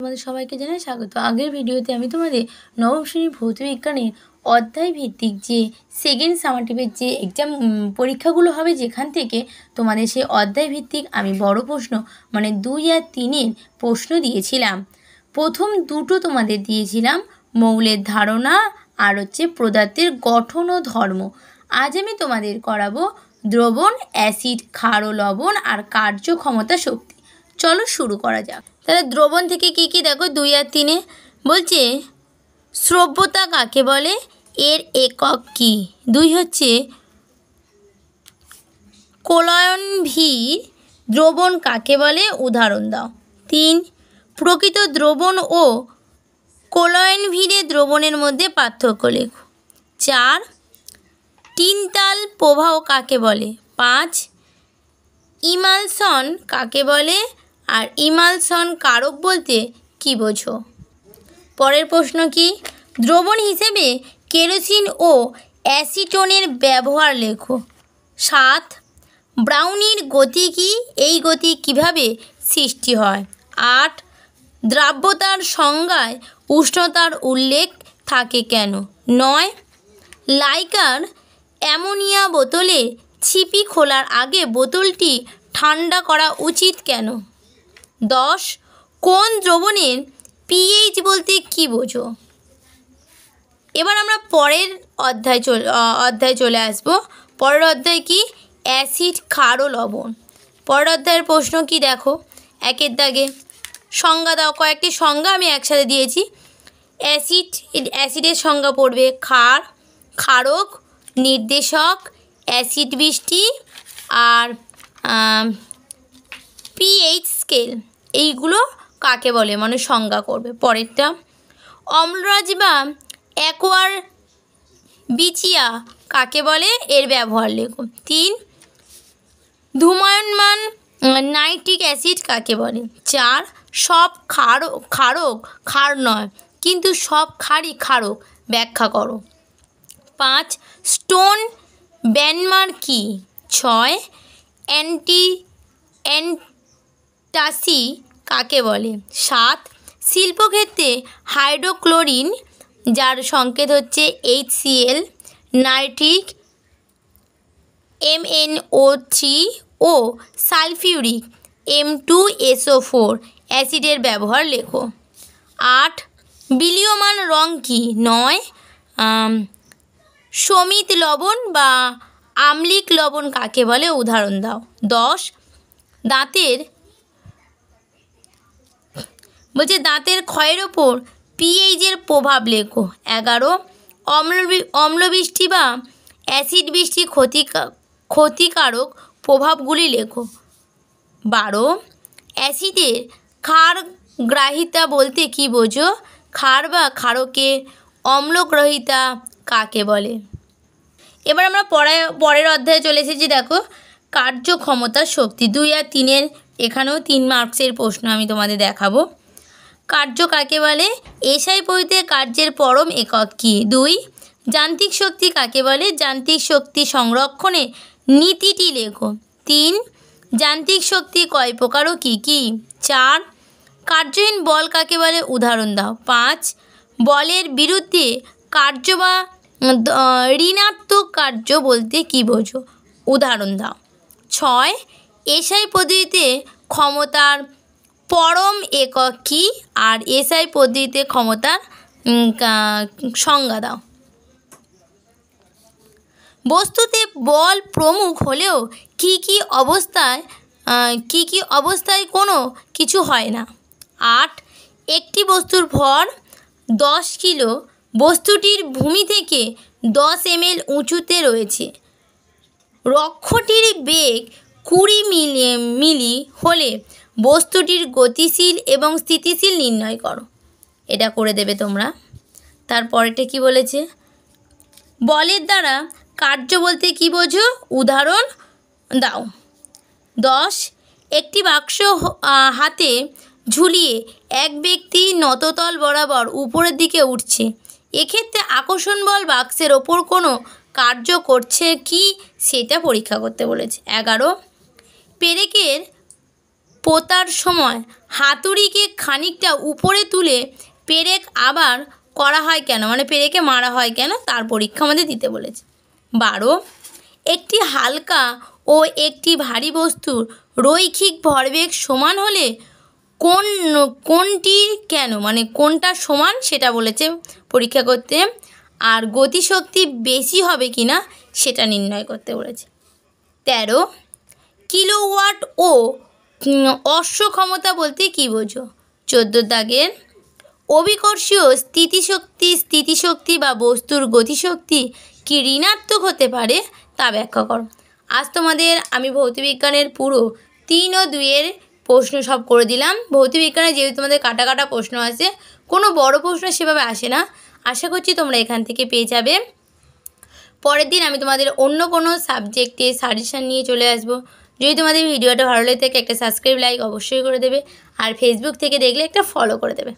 তোমাদের সবাইকে জানাই স্বাগত। আগের ভিডিওতে আমি তোমাদের নবম শ্রেণী ভৌত বিজ্ঞানের অধ্যায় ভিত্তিক যে সেকেন্ড সামারটিভের যে এক্সাম পরীক্ষাগুলো হবে, যেখান থেকে তোমাদের সেই অধ্যায় ভিত্তিক আমি বড় প্রশ্ন মানে 2 আর 3-এর প্রশ্ন দিয়েছিলাম। প্রথম দুটো তোমাদের দিয়েছিলাম মৌলের ধারণা আর পদার্থের গঠন ও ধর্ম। আজ আমি তোমাদের করাবো দ্রবণ, অ্যাসিড, ক্ষার ও লবণ আর কার্যক্ষমতা শক্তি। চলো শুরু করা যাক। তাহলে দ্রবণ থেকে কি কি দেখো, 2 আর 3-এ বলছে শ্রব্যতা কাকে বলে, এর একক কি। 2 হচ্ছে কোলয়ন ভি দ্রবণ কাকে বলে, উদাহরণ দাও। 3 প্রকৃত দ্রবণ ও কোলয়ন ভিড়ের দ্রবণের মধ্যে পার্থক্য লেখো। 4 টিনতাল প্রবাহ কাকে বলে। 5 ইমালশন কাকে বলে আর ইমালশন কারক বলতে কি বোঝো। পরের প্রশ্ন কি, দ্রবণ হিসেবে কেরোসিন ও অ্যাসিটোনের ব্যবহার লেখো। 7 ব্রাউনির গতি কি, এই গতি কিভাবে সৃষ্টি হয়। 8 দ্রাব্যতার সংজ্ঞায় উষ্ণতার উল্লেখ থাকে কেন। 9 লাইকার অ্যামোনিয়া বোতলে ছিপি খোলার আগে বোতলটি ঠান্ডা করা উচিত কেন। 10 কোন দ্রবণের পিএইচ বলতে কি বোঝো। এবার আমরা পরের অধ্যায় চলে আসব। পরের অধ্যায় কি, অ্যাসিড, ক্ষার ও লবণ। পরের অধ্যায়ের প্রশ্ন কি দেখো, একের দাগে সংজ্ঞা দাও। কয়েকটি সংজ্ঞা আমি একসাথে দিয়েছি। অ্যাসিডের সংজ্ঞা পড়বে ক্ষার, ক্ষারক, নির্দেশক, অ্যাসিড বৃষ্টি আর পিএইচ স্কেল, এইগুলো কাকে বলে মানে সংজ্ঞা করবে। পরেরটা অম্লরাজ বা অ্যাকোয়ার বিচিয়া কাকে বলে, এর ব্যবহার লেখো। 3 ধূমায়নমান নাইট্রিক অ্যাসিড কাকে বলে। 4 সব ক্ষারক ক্ষার নয় কিন্তু সব ক্ষারই ক্ষারক, ব্যাখ্যা করো। 5 স্টোন ব্যানমার কি। 6 অ্যান্টাসি কাকে বলে। 7 শিল্পক্ষেত্রে হাইড্রোক্লোরিন, যার সংকেত হচ্ছে HCl, নাইট্রিক MnO3 ও সালফিউরিক M2SO4 অ্যাসিডের ব্যবহার লেখো। 8 বিলীয়মান রং কি। 9 সমিত লবণ বা আম্লিক লবণ কাকে বলে, উদাহরণ দাও। 10 দাঁতের ক্ষয়ের ওপর পিএইচের প্রভাব লেখো। 11 অম্লবৃষ্টি বা অ্যাসিড বৃষ্টি ক্ষতিকারক প্রভাবগুলি লেখো। 12 অ্যাসিডের ক্ষার গ্রাহিতা বলতে কি বোঝো। ক্ষার বা ক্ষারকের অম্লগ্রহিতা কাকে বলে। এবার আমরা পরের অধ্যায়ে চলে এসেছি। দেখো কার্যক্ষমতার শক্তি। 2 আর 3-এর এখানেও 3 মার্কসের প্রশ্ন আমি তোমাদের দেখাবো। কার্য কাকে বলে, এসআই পদ্ধতিতে কার্যের পরম একক কি। 2 যান্ত্রিক শক্তি কাকে বলে, যান্ত্রিক শক্তি সংরক্ষণে নীতিটি লেখো। 3 যান্ত্রিক শক্তি কয় প্রকার ও কী কী। 4 কার্যহীন বল কাকে বলে, উদাহরণ দাও। 5 বলের বিরুদ্ধে কার্য বা ঋণাত্মক কার্য বলতে কি বোঝো, উদাহরণ দাও। 6 এসআই পদ্ধতিতে ক্ষমতার পরম একক কী আর এসআই পদ্ধতিতে ক্ষমতার সংজ্ঞা দাও। বস্তুতে বল প্রমুখ হলেও কি কি অবস্থায় কোনো কিছু হয় না। 8 একটি বস্তুর ভর 10 কিলো, বস্তুটির ভূমি থেকে 10 ml উঁচুতে রয়েছে। রক্ষটির বেগ 20 মিলি হলে বস্তুটির গতিশীল এবং স্থিতিশীল নির্ণয় করো। এটা করে দেবে তোমরা। তারপরেটা কি বলেছে, বলের দ্বারা কার্য বলতে কি বোঝো, উদাহরণ দাও। 10 একটি বাক্স হাতে ঝুলিয়ে এক ব্যক্তি নততল বরাবর উপরের দিকে উঠছে। এক্ষেত্রে আকর্ষণ বল বাক্সের ওপর কোনো কার্য করছে কি সেটা পরীক্ষা করতে বলেছে। 11 পেরেকের পোতার সময় হাতুড়িকে খানিকটা উপরে তুলে পেরেক আবার করা হয় কেন, মানে পেরেকে মারা হয় কেন, তার পরীক্ষা আমাদের দিতে বলেছে। 12, একটি হালকা ও একটি ভারী বস্তুর রৈখিক ভরবেগ সমান হলে কোনটি কেন, মানে কোনটা সমান সেটা বলেছে পরীক্ষা করতে। আর গতিশক্তি বেশি হবে কি না সেটা নির্ণয় করতে বলেছে। 13, কিলোওয়াট ও অশ্ব ক্ষমতা বলতে কী বোঝো? 14 দাগের অভিকর্ষীয় স্থিতিশক্তি বা বস্তুর গতিশক্তি কি ঋণাত্মক হতে পারে তা ব্যাখ্যা করো। আজ তোমাদের আমি ভৌতবিজ্ঞানের পুরো 3 ও 2 প্রশ্ন সব করে দিলাম। ভৌতবিজ্ঞানে যেহেতু তোমাদের কাটা কাটা প্রশ্ন আসে, কোনো বড় প্রশ্ন সেভাবে আসে না, আশা করছি তোমরা এখান থেকে পেয়ে যাবে। পরের দিন আমি তোমাদের অন্য কোনো সাবজেক্টে সাজেশান নিয়ে চলে আসবো। যদি তোমাদের ভিডিওটা ভালো লাগে থাকে একটা সাবস্ক্রাইব লাইক অবশ্যই করে দেবে, আর ফেসবুক থেকে দেখলে একটা ফলো করে দেবে।